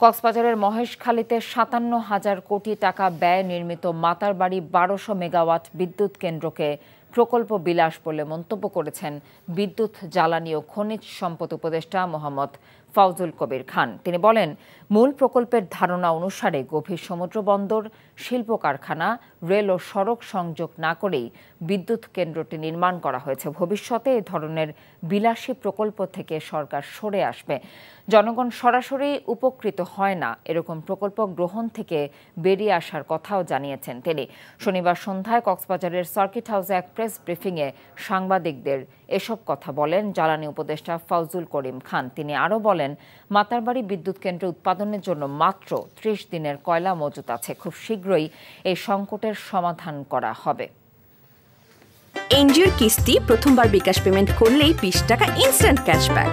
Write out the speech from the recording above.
কক্সবাজারের মহেশখালীতে ৫৭,০০০ কোটি টাকা ব্যয়ে নির্মিত মাতারবাড়ি ১২০০ মেগাওয়াট বিদ্যুৎ কেন্দ্রকে প্রকল্প বিলাস বলে মন্তব্য করেছেন বিদ্যুৎ, জ্বালানি ও খনিজ সম্পদ উপদেষ্টা মোহাম্মদ ফাউজুল কবির খান। তিনি বলেন, মূল প্রকল্পের ধারণা অনুসারে গভীর সমুদ্র বন্দর, শিল্প কারখানা, রেল ও সড়ক সংযোগ না করেই বিদ্যুৎ কেন্দ্রটি নির্মাণ করা হয়েছে। ভবিষ্যতে এ ধরনের বিলাসী প্রকল্প থেকে সরকার সরে আসবে। জনগণ সরাসরি উপকৃত হয় না, এরকম প্রকল্প গ্রহণ থেকে বেরিয়ে আসার কথাও জানিয়েছেন তিনি। শনিবার সন্ধ্যায় কক্সবাজারের সার্কিট হাউসে এক প্রেস ব্রিফিংয়ে সাংবাদিকদের এসব কথা বলেন জ্বালানি উপদেষ্টা ফাউজুল করিম খান। তিনি আরও বলেন, মাতারবাড়ি বিদ্যুৎ কেন্দ্র উৎপাদনের জন্য মাত্র ৩০ দিনের কয়লা মজুত আছে। খুব শীঘ্রই এই সংকটের সমাধান করা হবে। এনজিওর কিস্তি প্রথমবার বিকাশ পেমেন্ট করলেই ২০ টাকা ইনস্ট্যান্ট ক্যাশব্যাক।